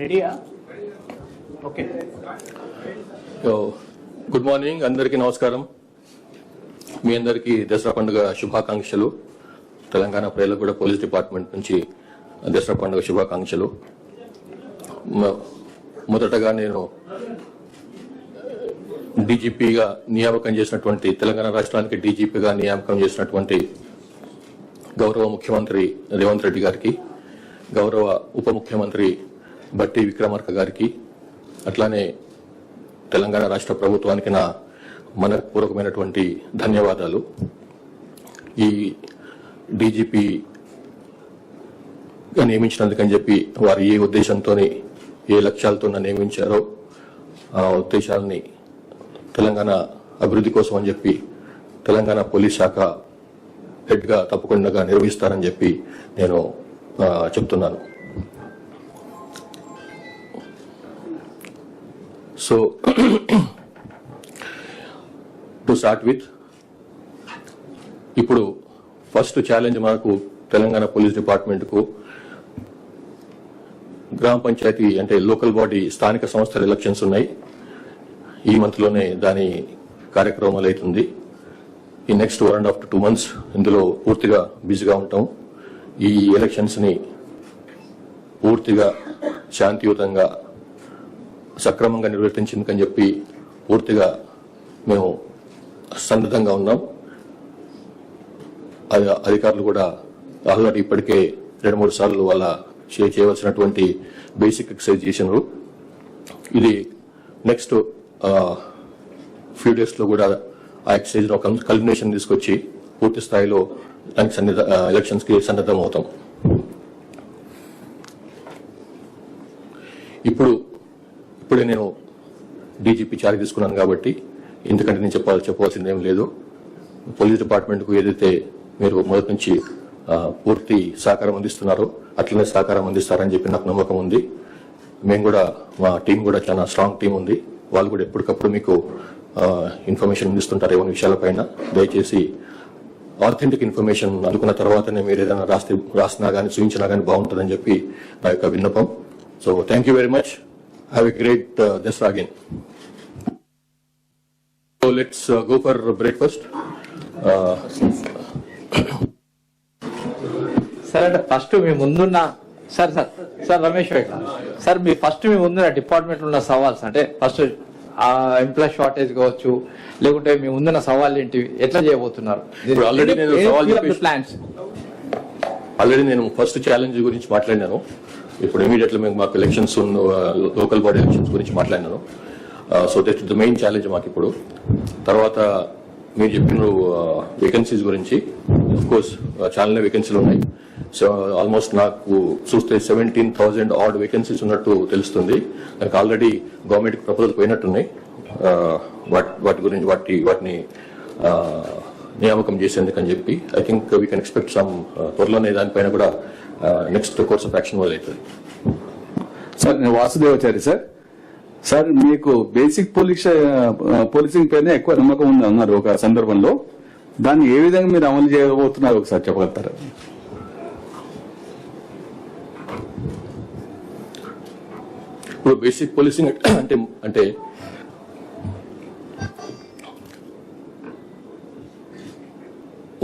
రెడీయా? Okay. Good morning, అందరికీ నమస్కారం. మీ అందరికీ దసరా పండుగ శుభాకాంక్షలు. తెలంగాణ ప్రజలకు కూడా పోలీస్ డిపార్ట్మెంట్ నుంచి దసరా పండుగ శుభాకాంక్షలు. మొదటగా నేను డీజీపీగా నియామకం చేసినటువంటి, తెలంగాణ రాష్ట్రానికి డీజీపీగా నియామకం చేసినటువంటి గౌరవ ముఖ్యమంత్రి రేవంత్ రెడ్డి గారికి, గౌరవ ఉప ముఖ్యమంత్రి బట్టి విక్రమార్క గారికి, అట్లానే తెలంగాణ రాష్ట్ర ప్రభుత్వానికి నా మనపూర్వకమైనటువంటి ధన్యవాదాలు. ఈ డీజీపీగా నియమించినందుకని చెప్పి వారు ఏ ఉద్దేశంతో, ఏ లక్ష్యాలతో నియమించారో ఆ ఉద్దేశాలని తెలంగాణ అభివృద్ధి కోసం అని చెప్పి తెలంగాణ పోలీస్ శాఖ హెడ్గా తప్పకుండా నిర్వహిస్తారని చెప్పి నేను చెప్తున్నాను. సో టు స్టార్ట్ విత్, ఇప్పుడు ఫస్ట్ ఛాలెంజ్ మనకు తెలంగాణ పోలీస్ డిపార్ట్మెంట్కు గ్రామ పంచాయతీ అంటే లోకల్ బాడీ స్థానిక సంస్థల ఎలక్షన్స్ ఉన్నాయి. ఈ మంత్లోనే దాని కార్యక్రమాలు అవుతుంది. ఈ నెక్స్ట్ 1.5 to 2 months ఇందులో పూర్తిగా బిజీగా ఉంటాం. ఈ ఎలక్షన్స్ ని పూర్తిగా శాంతియుతంగా సక్రమంగా నిర్వర్తించిందని చెప్పి పూర్తిగా మేము సన్నద్ధంగా ఉన్నాం. అధికారులు కూడా ఆల్రెడీ ఇప్పటికే 2-3 సార్లు వాళ్ళ చేయవలసినటువంటి బేసిక్ ఎక్సర్సైజ్ చేసినారు. ఇది నెక్స్ట్ ఫ్యూ డేస్ లో కూడా ఆ ఎక్సర్సైజ్ లో కల్మినేషన్ తీసుకొచ్చి పూర్తి స్థాయిలో దానికి ఎలక్షన్స్ కి సన్నద్ధం అవుతాం. ఇప్పుడే నేను డీజీపీ చార్జ్ తీసుకున్నాను కాబట్టి ఎందుకంటే నేను చెప్పవలసింది ఏం లేదు. పోలీస్ డిపార్ట్మెంట్ కు ఏదైతే మీరు మొదటి నుంచి పూర్తి సహకారం అందిస్తున్నారో అట్లనే సహకారం అందిస్తారని చెప్పి నాకు నమ్మకం ఉంది. మేము కూడా, మా టీం కూడా చాలా స్ట్రాంగ్ టీం ఉంది. వాళ్ళు కూడా ఎప్పటికప్పుడు మీకు ఇన్ఫర్మేషన్ అందిస్తుంటారు ఏమైనా విషయాలపైన. దయచేసి ఆథెంటిక్ ఇన్ఫర్మేషన్ అనుకున్న తర్వాతనే మీరు ఏదైనా రాసినా కానీ చూపించినా కానీ బాగుంటుందని చెప్పి నా యొక్క విన్నపం. So thank you very much. Have a great Dasara again. So let's go for breakfast. Sir, అంటే ఫస్ట్ మీ ముందున్న సార్ రమేష్ సార్, మీ ఫస్ట్ మీ ముందున్న డిపార్ట్మెంట్ ఉన్న సవాల్స్ అంటే ఫస్ట్ ఎంప్లాయ్ షార్టేజ్ కావచ్చు, లేకుంటే మీ ముందున్న సవాళ్ళు ఏంటి, ఎట్లా చేయబోతున్నారు? ఆల్రెడీ నేను ఫస్ట్ ఛాలెంజ్ గురించి మాట్లాడినాను. ఇప్పుడు ఇమీడియట్లీ మాకు ఎలక్షన్స్, లోకల్ బాడీ ఎలక్షన్స్ గురించి మాట్లాడినాను. So that the main challenge మాకు ఇప్పుడు. తర్వాత మీరు చెప్పిన వేకెన్సీస్ గురించి, ఆఫ్ కోర్స్ చాలా వేకెన్సీలు ఉన్నాయి. సో ఆల్మోస్ట్ నాకు చూస్తే 17,000 ఆడ్ వేకెన్సీస్ ఉన్నట్టు తెలుస్తుంది. నాకు ఆల్రెడీ గవర్నమెంట్ ప్రపోజల్ పోయినట్టున్నాయి వాటిని నియామకం చేసేందుకని చెప్పి. I think we can expect some త్వరలోనే దానిపైన కూడా నెక్స్ట్ కోర్స్ ఆఫ్ యాక్షన్ మొదలవుతుంది. సార్, నేను వాసుదేవాచారి సార్. సార్, మీకు బేసిక్ పోలీసింగ్ పైన ఎక్కువ నమ్మకం ఉంది అన్నారు ఒక సందర్భంలో. దాన్ని ఏ విధంగా మీరు అమలు చేయబోతున్నారు ఒకసారి చెప్పగలుగుతారా? ఇప్పుడు బేసిక్ పోలీసింగ్ అంటే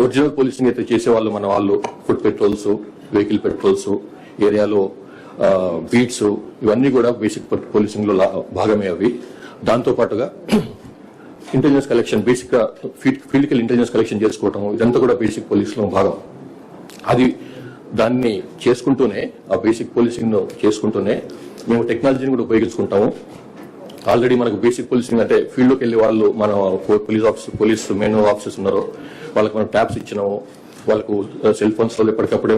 ఒరిజినల్ పోలీసింగ్ అయితే చేసేవాళ్ళు మన వాళ్ళు, ఫుడ్ పెట్రోల్స్, వెహికల్ పెట్రోల్స్, ఏరియాలో బీట్స్, ఇవన్నీ కూడా బేసిక్ పోలీసింగ్ లో భాగమే అవి. దాంతో పాటుగా ఇంటెలిజెన్స్ కలెక్షన్, బేసిక్ గా ఫీల్డ్కి ఇంటెలిజెన్స్ కలెక్షన్ చేసుకోవటం, ఇదంతా కూడా బేసిక్ పోలీస్ లో భాగం. దాన్ని చేసుకుంటూనే, ఆ బేసిక్ పోలీసింగ్ ను చేసుకుంటూనే మేము టెక్నాలజీని కూడా ఉపయోగించుకుంటాము. ఆల్రెడీ మనకు బేసిక్ పోలీసింగ్ అంటే ఫీల్డ్ లోకి వెళ్లి వాళ్ళు, మన పోలీస్ మెయిన్ ఆఫీసర్స్ ఉన్నారో వాళ్ళకి మనం ట్యాబ్స్ ఇచ్చినాము. వాళ్ళకు సెల్ ఫోన్స్ లో ఎప్పటికప్పుడే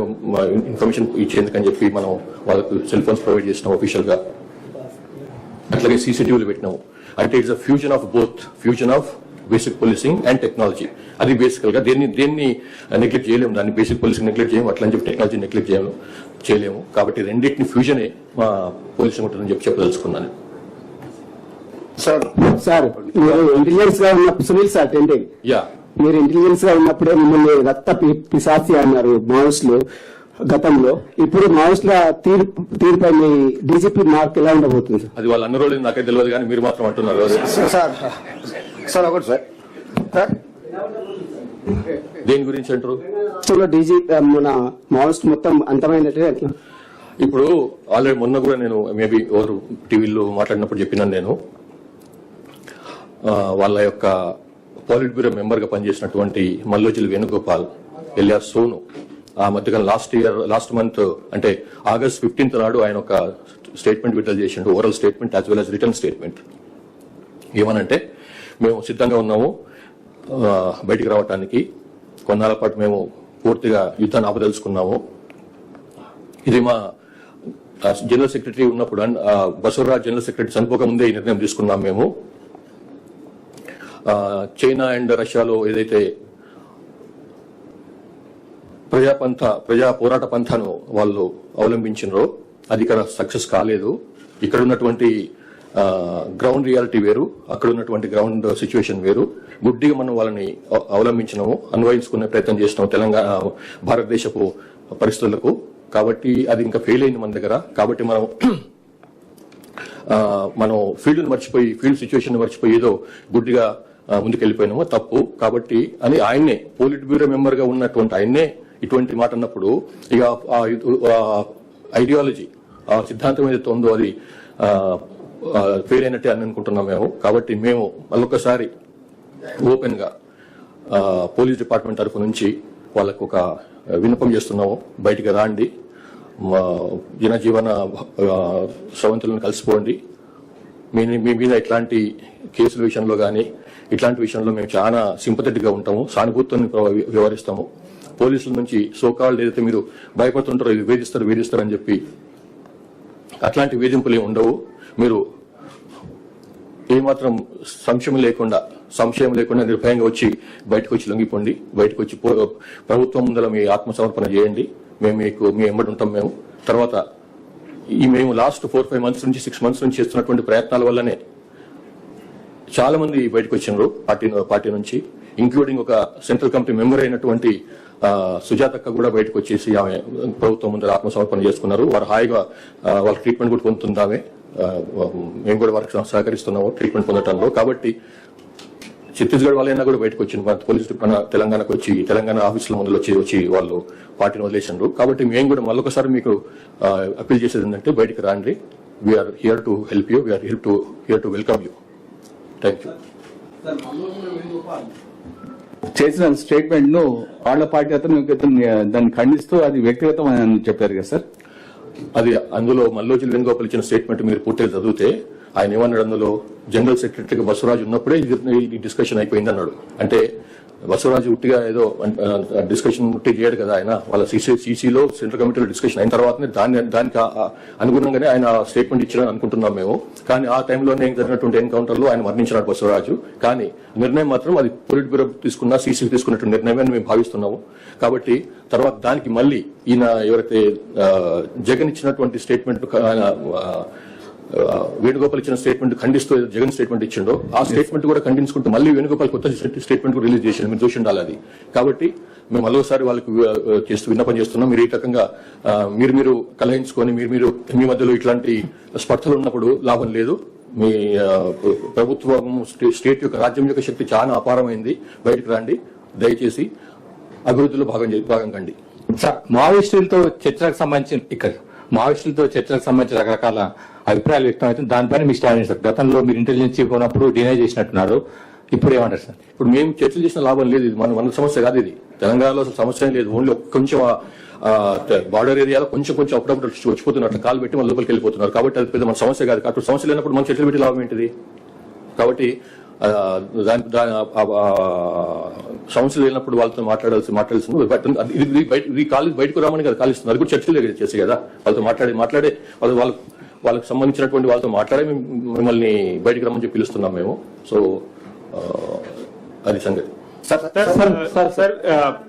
ఇన్ఫర్మేషన్ ఇచ్చేందుకని చెప్పి మనం వాళ్ళకు సెల్ ఫోన్స్ ప్రొవైడ్ చేసినాం అఫీషియల్ గా. అట్లాగే సీసీటీవీలు పెట్టినాము. అంటే it's a fusion of basic policing and technology. అది బేసికల్ గా దేన్ని నెగ్లెక్ట్ చేయలేము. దాన్ని బేసిక్ పోలీసింగ్ నెగ్లెక్ట్ చేయము, అట్లా అని చెప్పి టెక్నాలజీ నెగ్లెక్ట్ చేయలేము. కాబట్టి రెండింటిని ఫ్యూజనే మా పోలీసింగ్ ఉంటుందని చెప్పదలుచుకున్నాను. సార్, ఇంటెలిజెన్స్ గా ఉన్న సునీల్ సార్ టెంటింగ్, మీరు ఇంటెలిజెన్స్ గా ఉన్నప్పుడే మిమ్మల్ని రక్త పిశాచి అన్నారు మావోయిస్టులు. గతంలో ఇప్పుడు మావోయిస్టుల తీరుపై మీ డీజీపీ మార్క్ ఎలా ఉండబోతుంది సార్? అది వాళ్ళు అన్ని రోజులు నాకే తెలియదు కానీ మీరు మాత్రం అంటున్నారు. సార్ ఒకటి సార్ దేని గురించి అంటారు? మన మావోయిస్ట్ మొత్తం అంతమైనట్టే అట్లా ఇప్పుడు ఆల్రెడీ మొన్న కూడా నేను మేబీ ఎవరు టీవీలో మాట్లాడినప్పుడు చెప్పినాను నేను, వాళ్ళ యొక్క పాలిట్ బ్యూరో మెంబర్ గా పనిచేసినటువంటి మల్లోజిల్ వేణుగోపాల్ ఎల్ఆర్ సోను ఆ మధ్యకాలం లాస్ట్ మంత్ అంటే August 15th నాడు ఆయన ఒక స్టేట్మెంట్ విడుదల చేసిండు, oral statement as well has written statement. ఏమనంటే మేము సిద్ధంగా ఉన్నాము బయటికి రావడానికి, కొన్నాళ్ళ పాటు మేము పూర్తిగా యుద్ధాన్ని ఆపదలుచుకున్నాము. ఇది మా జనరల్ సెక్రటరీ ఉన్నప్పుడు బసవరాజ్ జనరల్ సెక్రటరీ చనిపోక ముందే ఈ నిర్ణయం తీసుకున్నాం మేము. చైనా అండ్ రష్యాలో ఏదైతే ప్రజా పోరాట పంథాను వాళ్ళు అవలంబించినరో అది ఇక్కడ సక్సెస్ కాలేదు. ఇక్కడ ఉన్నటువంటి గ్రౌండ్ రియాలిటీ వేరు, అక్కడ ఉన్నటువంటి గ్రౌండ్ సిచ్యువేషన్ వేరు. గుడ్డిగా మనం వాళ్ళని అవలంబించినాము, అన్వయించుకునే ప్రయత్నం చేసినాము తెలంగాణ భారతదేశపు పరిస్థితులకు. కాబట్టి అది ఇంకా ఫెయిల్ అయింది మన దగ్గర. కాబట్టి మనం ఫీల్డ్ మర్చిపోయి, ఫీల్డ్ సిచ్యువేషన్ మర్చిపోయి ఏదో గుడ్డిగా ముందుకెళ్లిపోయినాము, తప్పు. కాబట్టి అని ఆయన్నే పోలిట్ బ్యూరో మెంబర్ గా ఉన్నటువంటి ఆయన్నే ఇటువంటి మాట అన్నప్పుడు ఇక ఐడియాలజీ, ఆ సిద్ధాంతం ఏదైతే ఉందో అది ఫెయిల్ అయినట్టే అని అనుకుంటున్నాం మేము. కాబట్టి మేము మళ్ళొకసారి ఓపెన్ గా పోలీస్ డిపార్ట్మెంట్ తరఫు నుంచి వాళ్ళకు ఒక విన్నపం చేస్తున్నాము, బయటికి రాండి, జనజీవన స్రవంతులను కలిసిపోండి. మీ మీద ఇట్లాంటి కేసుల విషయంలో కానీ ఇట్లాంటి విషయంలో మేము చాలా సింపథెటిక్ గా ఉంటాము, సానుభూతిని వ్యవహరిస్తాము. పోలీసుల నుంచి సోకాళ్ళు ఏదైతే మీరు భయపడుతుంటారో ఇది వేధిస్తారు అని చెప్పి అట్లాంటి వేధింపులు ఏమి ఉండవు. మీరు ఏమాత్రం సంశయం లేకుండా నిర్భయంగా వచ్చి బయటకు వచ్చి లొంగిపోండి, బయటకు వచ్చి ప్రభుత్వం ముందర మీ ఆత్మసమర్పణ చేయండి. మేము మీ ఎంబడి ఉంటాం. మేము తర్వాత మేము లాస్ట్ 4-5 months నుంచి 6 months నుంచి చేస్తున్నటువంటి ప్రయత్నాల వల్లనే చాలా మంది బయటకు వచ్చినారు పార్టీ నుంచి, ఇంక్లూడింగ్ ఒక సెంట్రల్ కమిటీ మెంబర్ అయినటువంటి సుజాతక్క కూడా బయటకు వచ్చేసి ఆమె ప్రభుత్వం ముందర ఆత్మసమర్పణ చేసుకున్నారు. వారు హాయిగా వాళ్ళ ట్రీట్మెంట్ కూడా పొందుతుంది ఆమె. మేము కూడా వారికి సహకరిస్తున్నాము ట్రీట్మెంట్ పొందడంలో. కాబట్టి ఛత్తీస్గఢ్ వాళ్ళైనా కూడా బయటకు వచ్చింది, పోలీసు తెలంగాణకు వచ్చి తెలంగాణ ఆఫీసుల ముందు వచ్చి వాళ్ళు పార్టీని వదిలేసినారు. కాబట్టి మేము కూడా మళ్ళొకసారి మీకు అప్పీల్ చేసేది ఏంటంటే బయటకు రాండి. We are here to help you, we are here to welcome you. Thank you. చేసిన స్టేట్మెంట్ ను వాళ్ళ పార్టీ అతను దాన్ని ఖండిస్తూ అది వ్యక్తిగతం అని చెప్పారు కదా సార్. అది అందులో మల్లోజిల్ వేణుగోపాల్ ఇచ్చిన స్టేట్మెంట్ మీరు పూర్తిగా చదివితే ఆయన ఏమన్నాడు, అందులో జనరల్ సెక్రటరీగా బసవరాజు ఉన్నప్పుడే ఈ డిస్కషన్ అయిపోయింది అన్నాడు. అంటే బసవరాజు ఉట్టిగా ఏదో డిస్కషన్ ఉట్టి చేయడు కదా ఆయన. వాళ్ళ సీసీలో సెంట్రల్ కమిటీలో డిస్కషన్ అయిన తర్వాతనే దానికి అనుగుణంగానే ఆయన స్టేట్మెంట్ ఇచ్చారని అనుకుంటున్నాం మేము. కానీ ఆ టైంలోనే జరిగినటువంటి ఎన్కౌంటర్ లో ఆయన మరణించినాడు బసవరాజు. కానీ నిర్ణయం మాత్రం అది పొలిట్ బ్యూరో తీసుకున్న సీసీ తీసుకున్నట్టు నిర్ణయం అని మేము భావిస్తున్నాము. కాబట్టి తర్వాత దానికి మళ్ళీ ఈయన ఎవరైతే జగన్ ఇచ్చినటువంటి స్టేట్మెంట్ వేణుగోపాల్ ఇచ్చిన స్టేట్మెంట్ ఖండిస్తూ జగన్ స్టేట్మెంట్ ఇచ్చిండో ఆ స్టేట్మెంట్ కూడా ఖండించుకుంటూ మళ్ళీ వేణుగోపాల్ కొత్త స్టేట్మెంట్ రిలీజ్ చేసిండు. మీరు చూసి ఉండాలి అది. కాబట్టి మేము మరోసారి వాళ్ళకి విన్నపం చేస్తున్నాం, మీరు ఈ రకంగా మీరు కలహించుకొని మీరు మీ మధ్యలో ఇట్లాంటి స్పర్ధలు ఉన్నప్పుడు లాభం లేదు. మీ ప్రభుత్వం స్టేట్ యొక్క రాజ్యం యొక్క శక్తి చాలా అపారమైంది, బయటకు రండి, దయచేసి అభివృద్ధిలో భాగం కండి. సార్, మావోయిస్టులతో చర్చలకు సంబంధించిన రకరకాల అభిప్రాయాలు వ్యక్తం అవుతుంది. దానిపైన మీ స్టాండ్ సార్. గతంలో మీరు ఇంటెలిజెన్స్ చీఫ్ ఉన్నప్పుడు డినై చేసినట్టున్నారు, ఇప్పుడు ఏమంటారు సార్? ఇప్పుడు మేము చర్చలు చేసిన లాభం లేదు. ఇది మన సమస్య కాదు. ఇది తెలంగాణలో అసలు సమస్య లేదు. ఓన్లీ కొంచెం బార్డర్ ఏరియాలో కొంచెం అప్పుడప్పుడు వచ్చిపోతున్నారు, కాలు పెట్టి మన లోపలికి వెళ్ళిపోతున్నారు. కాబట్టి అది పెద్ద మన సమస్య కాదు. అప్పుడు సమస్య లేనప్పుడు మనం చర్చలు పెట్టి లాభం ఏంటిది? కాబట్టి సమస్యలు లేనప్పుడు వాళ్ళతో మాట్లాడాల్సింది. ఇది బయటకు రామని కదా కాలిస్తుంది, అది కూడా చర్చలు చేసి కదా వాళ్ళతో మాట్లాడే వాళ్ళకి సంబంధించినటువంటి వాళ్ళతో మాట్లాడే మిమ్మల్ని బయటకు రమ్మని చెప్పి పిలుస్తున్నాం మేము. సో అది సంగతి. Sir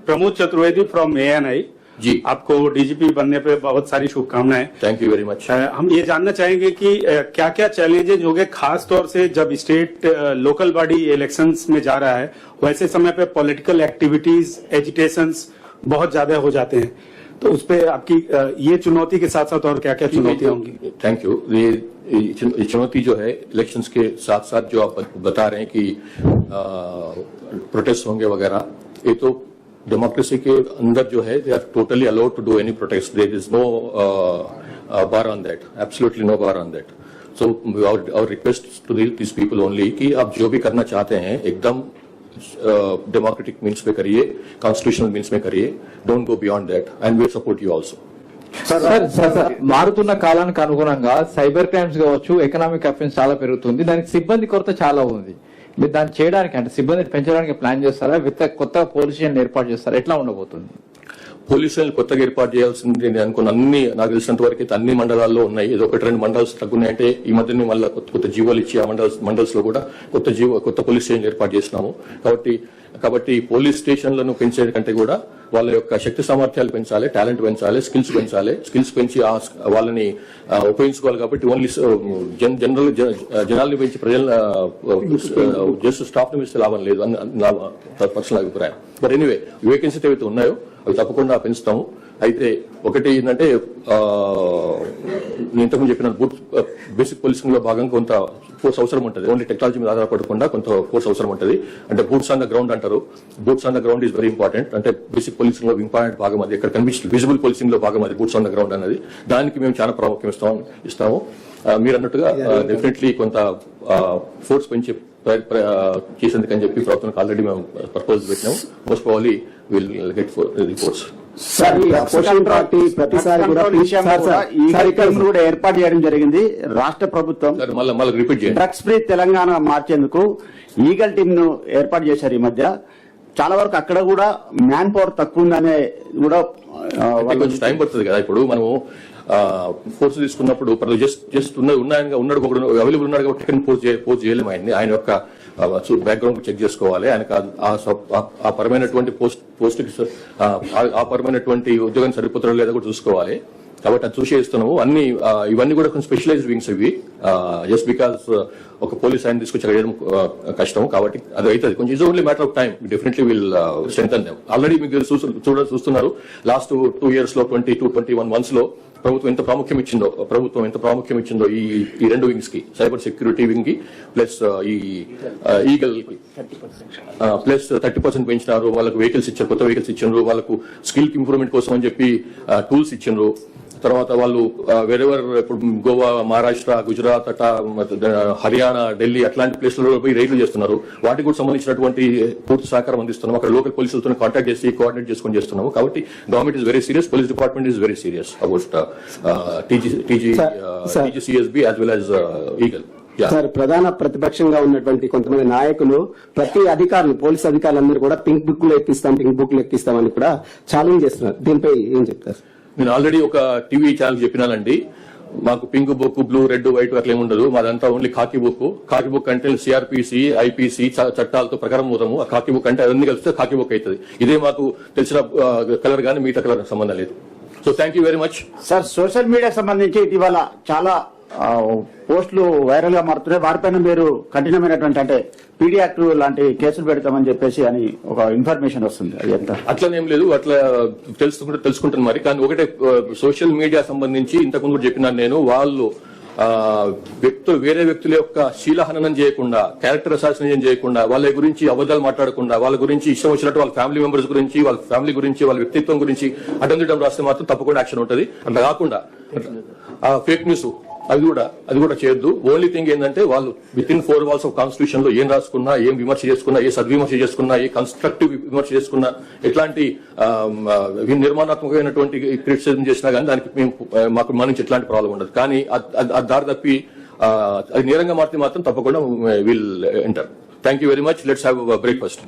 Pramod Chaturvedi from ANI जी, आपको डीजीपी बनने पे बहुत सारी शुभकामनाएं. Thank you very much. हम ये जानना चाहेंगे कि क्या क्या चैलेंजेस होंगे, खास तौर से जब स्टेट लोकल बॉडी इलेक्शंस में जा रहा है, वैसे समय पे पॉलिटिकल एक्टिविटीज एजिटेशंस बहुत ज्यादा हो जाते हैं. तो उस पे आपकी ये चुनौती के साथ साथ और क्या क्या चुनौतियां होंगी? Thank you. ये चुनौती जो है इलेक्शंस के साथ साथ जो आप बता रहे हैं कि प्रोटेस्ट होंगे वगैरह, ये तो डेमोक्रेसी के अंदर जो है they are totally allowed to do any protest, there is no bar on that, absolutely no bar on that. So our request to this people only कि आप जो भी करना चाहते हैं एकदम डेमोक्रेटिक मीन्स पे करिए, कॉन्स्टिट्यूशनल मीन्स में करिए, don't go beyond that and we support you also. Sir మారుతున్న కాలానికి అనుగుణంగా సైబర్ క్రైమ్స్ కావచ్చు, ఎకనామిక్ అఫెన్స్ చాలా పెరుగుతుంది, దానికి సిబ్బంది కొరత చాలా ఉంది. మీరు దాన్ని చేయడానికి అంటే సిబ్బందిని పెంచడానికి ప్లాన్ చేస్తారా, కొత్త పోలీస్ స్టేషన్ ఏర్పాటు చేస్తారా, ఎట్లా ఉండబోతుంది? పోలీసులను కొత్తగా ఏర్పాటు చేయాల్సింది నేను అనుకున్న అన్ని, నాకు తెలిసినంత వరకు అయితే అన్ని మండలాల్లో ఉన్నాయి. ఏదో ఒకటి రెండు మండల్స్ తగ్గున్నాయంటే ఈ మధ్యనే మళ్ళీ కొత్త జీవోలు ఇచ్చి ఆ మండల్స్ లో కూడా కొత్త పోలీస్ స్టేషన్ ఏర్పాటు చేస్తున్నాము. కాబట్టి పోలీస్ స్టేషన్లను పెంచే కంటే కూడా వాళ్ళ యొక్క శక్తి సామర్థ్యాలు పెంచాలి, టాలెంట్ పెంచాలి, స్కిల్స్ పెంచి వాళ్ళని ఉపయోగించుకోవాలి. కాబట్టి ఓన్లీ జనరల్ జనాల్ని పెంచి జస్ట్ స్టాఫ్ ని పెంచితే లాభం లేదు అని నా పర్సనల్ అభిప్రాయం. బట్ ఎనీవే వేకెన్సీ ఏవైతే ఉన్నాయో అవి తప్పకుండా పెంచుతాము. అయితే ఒకటి ఏంటంటే ఇంతకుముందు చెప్పిన బేసిక్ పోలీసింగ్ లో భాగంగా కొంత ఫోర్స్ అవసరం ఉంటుంది. ఓన్లీ టెక్నాలజీ మీద ఆధారపడకుండా కొంత ఫోర్స్ అవసరం ఉంటుంది. అంటే బూట్స్ ఆన్ ద గ్రౌండ్ అంటారు. Boots on the ground is very important. అంటే బేసిక్ పోలీసింగ్ లో ఇంపార్టెంట్ భాగం అది, ఇక్కడ కనిపిస్తుంది విజిబుల్ పోలీసింగ్ లో భాగం అది బూట్స్ ఆన్ ద గ్రౌండ్ అనేది. దానికి మేము చాలా ప్రాముఖ్యం ఇస్తాము. మీరు అన్నట్టుగా డెఫినెట్లీ కొంత ఫోర్స్ పెంచి చేసేందుకని చెప్పి ప్రభుత్వానికి ఆల్రెడీ మేము ప్రపోజల్ పెట్టినాము. Most probably will get reports. ప్రతిసారి కూడా ఏర్పాటు చేయడం జరిగింది రాష్ట్ర ప్రభుత్వం. మళ్ళీ రిపీట్ చేయండి. డ్రగ్స్ ఫ్రీ తెలంగాణ మార్చేందుకు ఈగల్ టీమ్ ను ఏర్పాటు చేశారు. ఈ మధ్య చాలా వరకు అక్కడ కూడా మ్యాన్ పవర్ తక్కువ ఉందనే కూడా కొంచెం టైం పడుతుంది కదా. ఇప్పుడు మనము ఫోర్స్ తీసుకున్నప్పుడు జస్ట్ ఉన్నాడు ఒకడు అవైలబుల్ ఉన్నాడు కాబట్టి పోస్ట్ చేయలేము ఆయన్ని. ఆయన యొక్క బ్యాక్గ్రౌండ్ చెక్ చేసుకోవాలి. ఆయనకు ఆ పరమైనటువంటి పోస్ట్ ఆ పరమైనటువంటి ఉద్యోగం సరిపోతారో లేదా కూడా చూసుకోవాలి. కాబట్టి అది చూసి ఇస్తున్నాము. ఇవన్నీ కూడా కొంచెం స్పెషలైజ్డ్ వింగ్స్ ఇవి. జస్ట్ బికాస్ ఒక పోలీస్ ఆయన తీసుకొచ్చి అక్కడ చేయడం కష్టం. కాబట్టి అది అవుతుంది కొంచెం. It's only matter of time. Definitely will strengthen them. Already మీకు చూస్తున్నారు లాస్ట్ 2 years లో 21 months లో ప్రభుత్వం ఎంత ప్రాముఖ్యం ఇచ్చిందో ఈ రెండు వింగ్స్ కి, సైబర్ సెక్యూరిటీ వింగ్ కి ప్లస్ ఈ ఈగల్ కి ప్లస్ 30% పెంచినారు. వాళ్ళకు వెహికల్స్ ఇచ్చారు, కొత్త వెహికల్స్ ఇచ్చారు. వాళ్ళకు స్కిల్ ఇంప్రూవ్మెంట్ కోసం అని చెప్పి టూల్స్ ఇచ్చారు. తర్వాత వాళ్ళు వేరెవర్ ఇప్పుడు గోవా, మహారాష్ట్ర, గుజరాత్ అట్లా హర్యానా, ఢిల్లీ అట్లాంటి ప్లేస్లలో పోయి రైడ్లు చేస్తున్నారు. వాటికి కూడా సంబంధించినటువంటి పూర్తి సహకారం అందిస్తున్నాము. అక్కడ లోకల్ పోలీసులతో కాంటాక్ట్ చేసి కోఆర్డినేట్ చేసుకుని చేస్తున్నాము. కాబట్టి government is very serious, police department is very serious about TGCSB as well as eagle. Sir, ప్రధాన ప్రతిపక్షంగా ఉన్నటువంటి కొంతమంది నాయకులు ప్రతి అధికారులు, పోలీస్ అధికారులందరూ కూడా పింక్ బుక్ లో ఎక్కిస్తామని కూడా ఛాలెంజ్ చేస్తున్నారు. దీనిపై ఏం చెప్తారు? నేను ఆల్రెడీ ఒక టీవీ ఛానల్ చెప్పినానండి, మాకు pink book, blue, red, white అట్లా ఏమి ఉండదు. మాదంతా ఓన్లీ కాకి బుక్ అంటే సిఆర్పిసి, ఐపీసీ చట్టాలతో ప్రకారం పోతాము. ఆ కాకి బుక్ అంటే అన్ని కలిస్తే కాకి బుక్ అవుతుంది. ఇదే మాకు తెలిసిన కలర్ గానీ మిగతా కలర్ సంబంధం లేదు. So thank you very much. Sir, social మీడియాకి సంబంధించి ఇటీవల చాలా పోస్టులు వైరల్ గా మారుతున్నాయి. వారిపైన మీరు కఠినమైనటువంటి అంటే పీడీ యాక్ట్ లాంటి కేసులు పెడతామని చెప్పేసి అని ఒక ఇన్ఫర్మేషన్ వస్తుంది. అది ఎంత అట్లనేం లేదు, అట్లా తెలుసుకుంటాను మరి. కానీ ఒకటే సోషల్ మీడియా సంబంధించి ఇంతకుముందు చెప్పినాను నేను, వాళ్ళు వేరే వ్యక్తుల యొక్క శీలహననం చేయకుండా, క్యారెక్టర్ అసాసినేషన్ చేయకుండా, వాళ్ళ గురించి అబద్ధాలు మాట్లాడకుండా, వాళ్ళ గురించి ఇష్టం వచ్చినట్టు వాళ్ళ ఫ్యామిలీ మెంబర్స్ గురించి, వాళ్ళ ఫ్యామిలీ గురించి, వాళ్ళ వ్యక్తిత్వం గురించి అడ్డం రాస్తే మాత్రం తప్పకుండా యాక్షన్ ఉంటుంది. అట్లా కాకుండా ఫేక్ న్యూస్ అది కూడా చేయొద్దు. ఓన్లీ థింగ్ ఏంటంటే వాళ్ళు with in 4 walls of constitution లో ఏం రాసుకున్నా, ఏం విమర్శ చేసుకున్నా, ఏ సద్విమర్శ చేసుకున్నా, ఏ కన్స్ట్రక్టివ్ విమర్శ చేసుకున్నా, ఎట్లాంటి నిర్మాణాత్మకమైనటువంటి క్రిటిసిజం చేసినా కానీ దానికి మాకు మన నుంచి ఎట్లాంటి ప్రాబ్లం ఉండదు. కానీ అది దారి తప్పి అది నేరంగా మారితే మాత్రం తప్పకుండా will enter. Thank you very much. Let's have breakfast.